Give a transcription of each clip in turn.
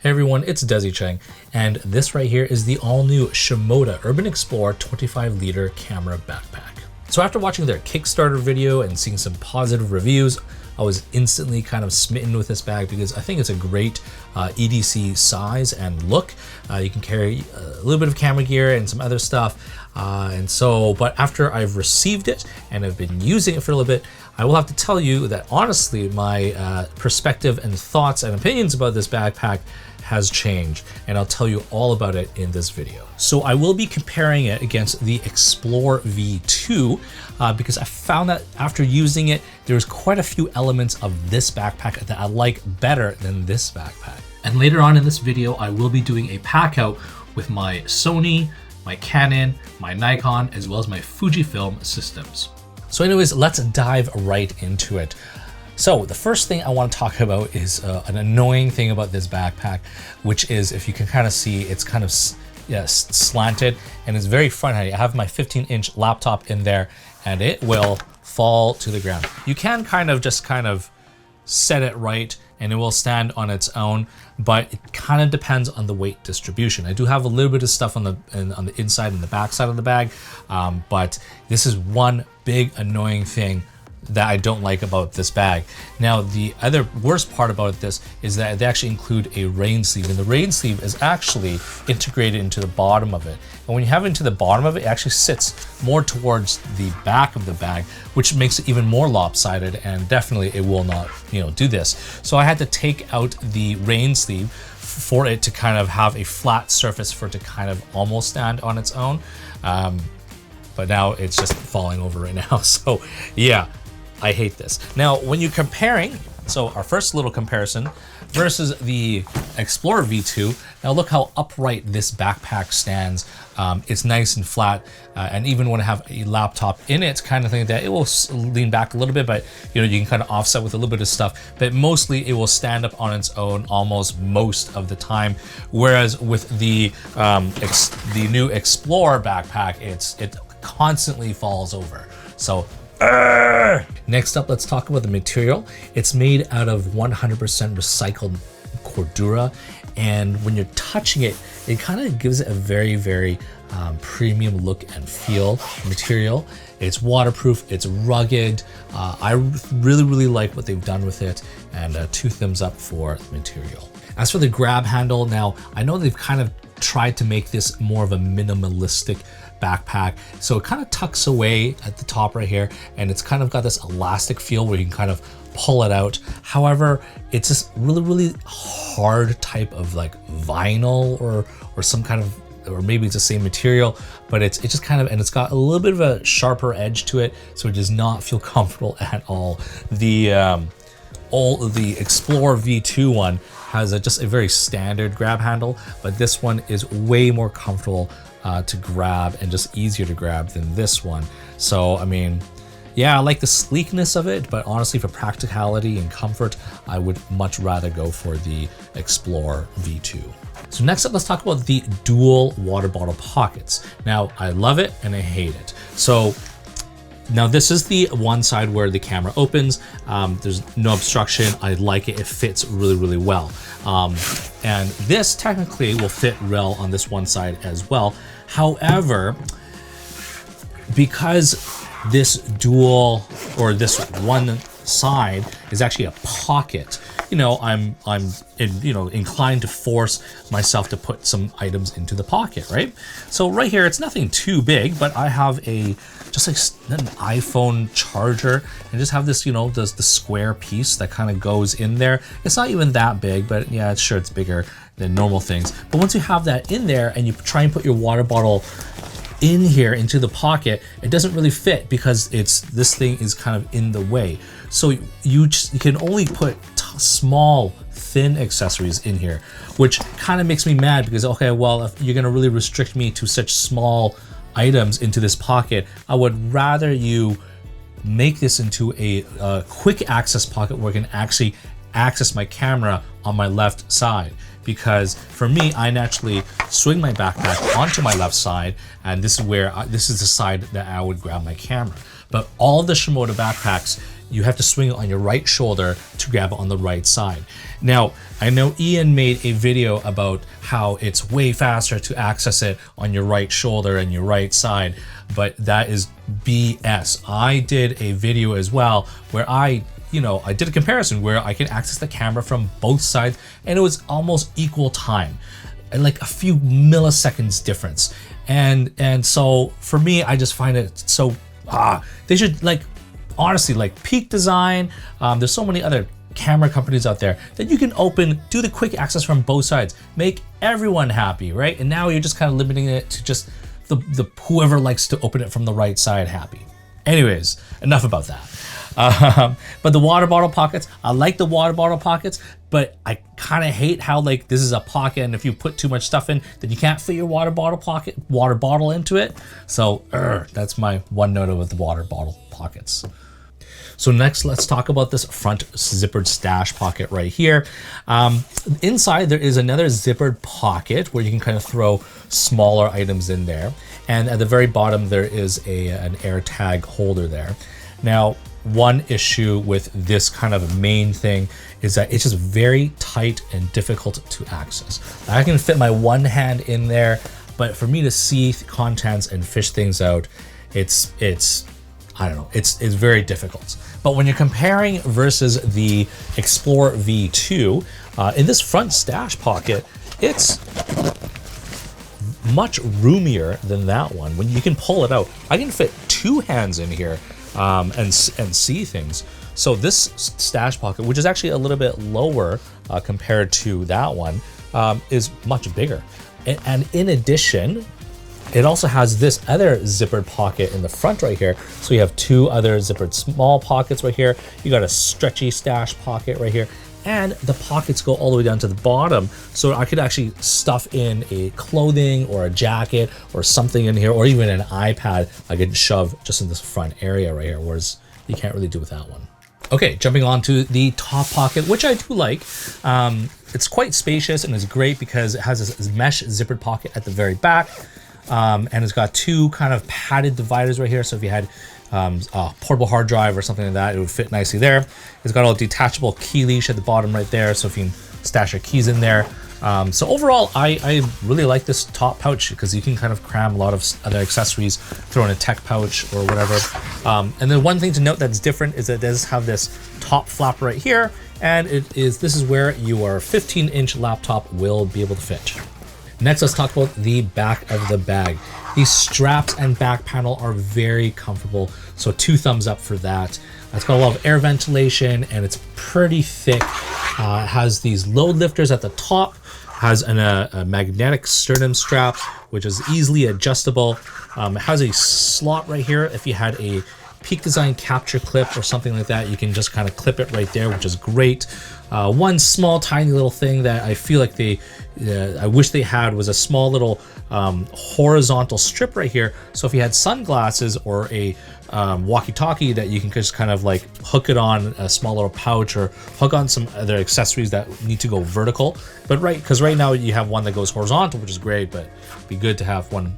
Hey everyone, it's Desy Cheng, and this right here is the all-new Shimoda Urban Explorer 25-liter camera backpack. So after watching their Kickstarter video and seeing some positive reviews, I was instantly kind of smitten with this bag because I think it's a great EDC size and look. You can carry a little bit of camera gear and some other stuff. But after I've received it and I've been using it for a little bit, I will have to tell you that honestly, my perspective and thoughts and opinions about this backpack has changed, and I'll tell you all about it in this video. So I will be comparing it against the Explorer V2 because I found that after using it, there's quite a few elements of this backpack that I like better than this backpack. And later on in this video, I will be doing a pack out with my Sony, my Canon, my Nikon, as well as my Fujifilm systems. So anyways, let's dive right into it. So the first thing I want to talk about is an annoying thing about this backpack, which is, if you can kind of see, it's kind of slanted and it's very front-heavy. I have my 15-inch laptop in there and it will fall to the ground. You can kind of set it right and it will stand on its own, but it kind of depends on the weight distribution. I do have a little bit of stuff on the inside and the back side of the bag, but this is one big annoying thing that I don't like about this bag. Now, the other worst part about this is that they actually include a rain sleeve, and the rain sleeve is actually integrated into the bottom of it. And when you have it into the bottom of it, it actually sits more towards the back of the bag, which makes it even more lopsided, and definitely it will not, do this. So I had to take out the rain sleeve for it to kind of have a flat surface for it to kind of almost stand on its own. But now it's just falling over right now. So yeah, I hate this. Now, when you're comparing, so our first little comparison versus the Explorer V2, now look how upright this backpack stands. It's nice and flat, and even when I have a laptop in it, kind of thing, that it will lean back a little bit, but you can kind of offset with a little bit of stuff, but mostly it will stand up on its own almost most of the time. Whereas with the new Explorer backpack, it constantly falls over. So next up, let's talk about the material. It's made out of 100% recycled Cordura, and when you're touching it, it kind of gives it a very, very premium look and feel. Material, it's waterproof, it's rugged. I really, really like what they've done with it, and 2 thumbs up for the material. As for the grab handle, now I know they've kind of tried to make this more of a minimalistic backpack, so it kind of tucks away at the top right here, and it's kind of got this elastic feel where you can kind of pull it out. However, it's this really, really hard type of like vinyl or some kind of, or maybe it's the same material, but it's just kind of, and it's got a little bit of a sharper edge to it, so it does not feel comfortable at all. The Explorer V2 one has just a very standard grab handle, but this one is way more comfortable to grab and just easier to grab than this one. So I mean, yeah, I like the sleekness of it, but honestly, for practicality and comfort, I would much rather go for the Explorer V2. So next up, let's talk about the dual water bottle pockets. Now, I love it and I hate it. So now this is the one side where the camera opens. There's no obstruction. I like it. It fits really, really well. And this technically will fit well on this one side as well. However, because this dual, or this one side is actually a pocket, I'm inclined to force myself to put some items into the pocket, right? So right here, it's nothing too big, but I have just like an iPhone charger, and just have this, the square piece that kind of goes in there. It's not even that big, but yeah, sure, it's bigger than normal things. But once you have that in there and you try and put your water bottle in here into the pocket, it doesn't really fit because this thing is kind of in the way. So you can only put small, thin accessories in here, which kind of makes me mad because, okay, well, if you're gonna really restrict me to such small items into this pocket, I would rather you make this into a quick access pocket where I can actually access my camera on my left side. Because for me, I naturally swing my backpack onto my left side, and this is where this is the side that I would grab my camera. But all of the Shimoda backpacks, you have to swing it on your right shoulder to grab it on the right side. Now, I know Ian made a video about how it's way faster to access it on your right shoulder and your right side, but that is BS. I did a video as well where I did a comparison where I can access the camera from both sides, and it was almost equal time, and like a few milliseconds difference. And so for me, I just find it so, they should, like, honestly, like Peak Design, there's so many other camera companies out there that you can do the quick access from both sides, make everyone happy, right? And now you're just kind of limiting it to just the whoever likes to open it from the right side happy. Anyways, enough about that. But the water bottle pockets, I like the water bottle pockets, but I kind of hate how, like, this is a pocket, and if you put too much stuff in, then you can't fit your water bottle into it. So that's my one note with the water bottle pockets. So next, let's talk about this front zippered stash pocket right here. Inside, there is another zippered pocket where you can kind of throw smaller items in there. And at the very bottom, there is an air tag holder there. Now, one issue with this kind of main thing is that it's just very tight and difficult to access. I can fit my one hand in there, but for me to see contents and fish things out, it's I don't know, it's very difficult. But when you're comparing versus the Explorer V2, in this front stash pocket, it's much roomier than that one. When you can pull it out, I can fit two hands in here and see things. So this stash pocket, which is actually a little bit lower compared to that one, is much bigger. And in addition, it also has this other zippered pocket in the front right here. So you have two other zippered small pockets right here. You got a stretchy stash pocket right here. And the pockets go all the way down to the bottom. So I could actually stuff in a clothing or a jacket or something in here, or even an iPad I could shove just in this front area right here, whereas you can't really do with that one. Okay, jumping on to the top pocket, which I do like. It's quite spacious and it's great because it has this mesh zippered pocket at the very back. And it's got two kind of padded dividers right here. So if you had a portable hard drive or something like that, it would fit nicely there. It's got a detachable key leash at the bottom right there, so if you can stash your keys in there. So overall, I really like this top pouch because you can kind of cram a lot of other accessories, throw in a tech pouch or whatever. And then one thing to note that's different is that it does have this top flap right here, and this is where your 15-inch laptop will be able to fit. Next, let's talk about the back of the bag. These straps and back panel are very comfortable, so 2 thumbs up for that. It's got a lot of air ventilation and it's pretty thick. It has these load lifters at the top, has a magnetic sternum strap, which is easily adjustable. It has a slot right here. If you had a Peak Design capture clip or something like that, you can just kind of clip it right there, which is great. One small tiny little thing that I feel like I wish they had was a small little horizontal strip right here. So if you had sunglasses or a walkie-talkie that you can just kind of like hook it on a small little pouch or hook on some other accessories that need to go vertical. But because right now you have one that goes horizontal, which is great, but it'd be good to have one,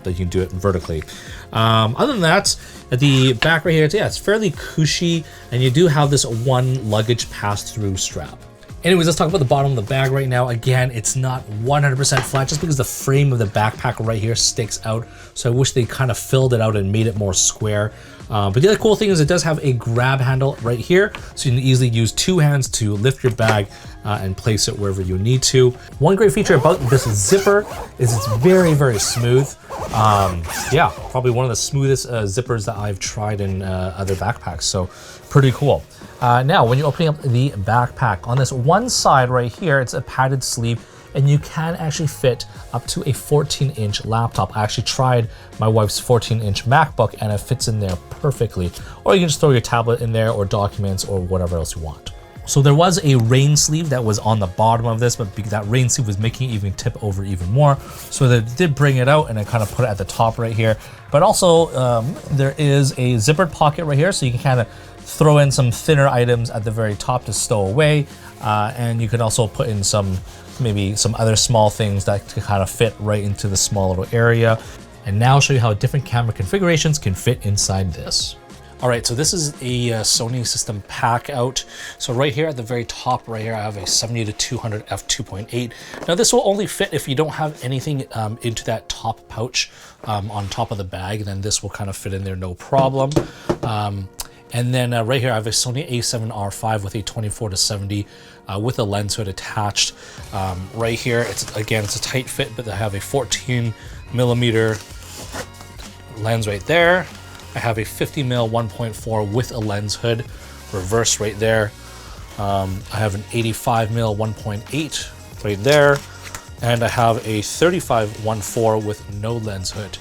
that you can do it vertically. Other than that, at the back right here, it's fairly cushy, and you do have this one luggage pass-through strap. Anyways, let's talk about the bottom of the bag right now. Again, it's not 100% flat just because the frame of the backpack right here sticks out. So I wish they kind of filled it out and made it more square. But the other cool thing is it does have a grab handle right here. So you can easily use 2 hands to lift your bag and place it wherever you need to. One great feature about this zipper is it's very, very smooth. Yeah, probably one of the smoothest zippers that I've tried in other backpacks. So pretty cool. Now, when you're opening up the backpack, on this one side right here, it's a padded sleeve, and you can actually fit up to a 14-inch laptop. I actually tried my wife's 14-inch MacBook, and it fits in there perfectly. Or you can just throw your tablet in there, or documents, or whatever else you want. So there was a rain sleeve that was on the bottom of this, but that rain sleeve was making it even tip over even more. So they did bring it out and I kind of put it at the top right here. But also there is a zippered pocket right here, so you can kind of throw in some thinner items at the very top to stow away. And you can also put in maybe some other small things that can kind of fit right into the small little area. And now I'll show you how different camera configurations can fit inside this. All right, so this is a Sony System Pack Out. So right here at the very top right here, I have a 70-200 f2.8. Now this will only fit if you don't have anything into that top pouch on top of the bag, then this will kind of fit in there no problem. And then right here, I have a Sony a7R5 with a 24-70 with a lens hood attached. Right here, it's a tight fit, but I have a 14mm lens right there. I have a 50mm 1.4 with a lens hood, reverse right there. I have an 85mm 1.8 right there. And I have a 35 1.4 with no lens hood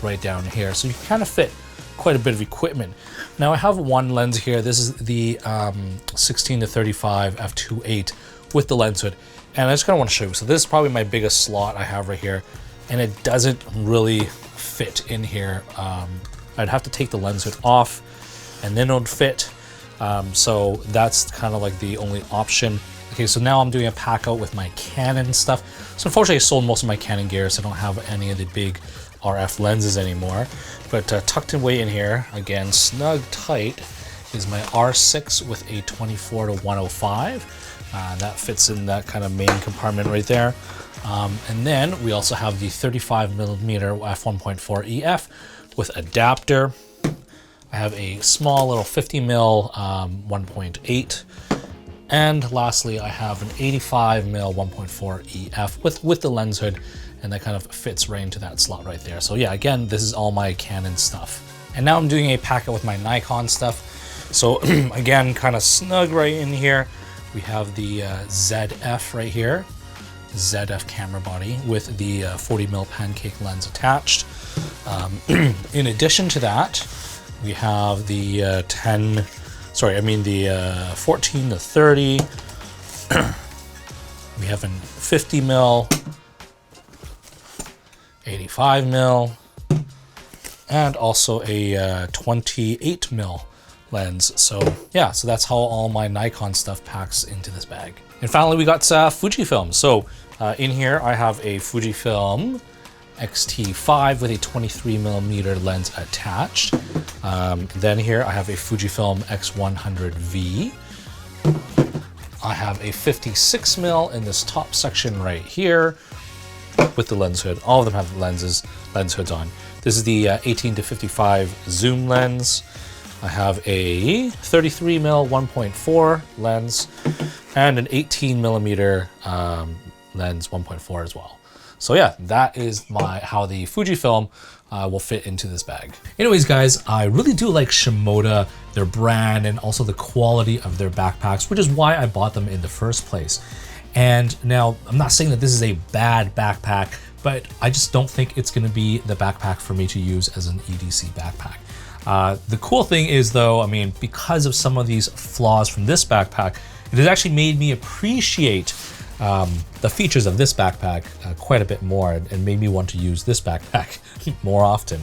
right down here. So you can kind of fit quite a bit of equipment. Now I have one lens here. This is the 16-35 f2.8 with the lens hood. And I just kind of want to show you. So this is probably my biggest slot I have right here. And it doesn't really fit in here. I'd have to take the lens hood off and then it would fit. So that's kind of like the only option. Okay, so now I'm doing a pack out with my Canon stuff. So unfortunately I sold most of my Canon gear, so I don't have any of the big RF lenses anymore. But tucked away in here, again, snug tight, is my R6 with a 24-105. That fits in that kind of main compartment right there. And then we also have the 35mm f1.4 EF with adapter. I have a small little 50mm 1.8. And lastly, I have an 85mm 1.4 EF with the lens hood, and that kind of fits right into that slot right there. So yeah, again, this is all my Canon stuff. And now I'm doing a pack out with my Nikon stuff. So again, kind of snug right in here. We have the ZF right here, ZF camera body with the 40mm pancake lens attached. In addition to that, we have the 14-30. We have a 50mm, 85mm, and also a 28mm lens. So yeah, so that's how all my Nikon stuff packs into this bag. And finally, we got Fujifilm. So in here, I have a Fujifilm X-T5 with a 23mm lens attached. Then here I have a Fujifilm X100V. I have a 56mm in this top section right here with the lens hood. All of them have lens hoods on. This is the 18-55 zoom lens. I have a 33mm 1.4 lens and an 18mm lens 1.4 as well. So yeah, that is how the Fujifilm will fit into this bag. Anyways, guys, I really do like Shimoda, their brand, and also the quality of their backpacks, which is why I bought them in the first place. And now, I'm not saying that this is a bad backpack, but I just don't think it's gonna be the backpack for me to use as an EDC backpack. The cool thing is though, I mean, because of some of these flaws from this backpack, it has actually made me appreciate the features of this backpack quite a bit more, and made me want to use this backpack more often.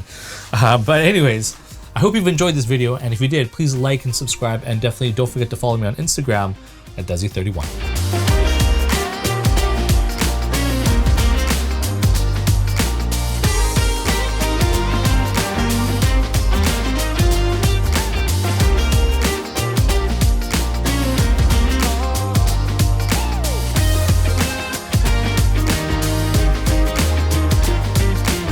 But anyways, I hope you've enjoyed this video, and if you did, please like and subscribe, and definitely don't forget to follow me on Instagram at Desy31.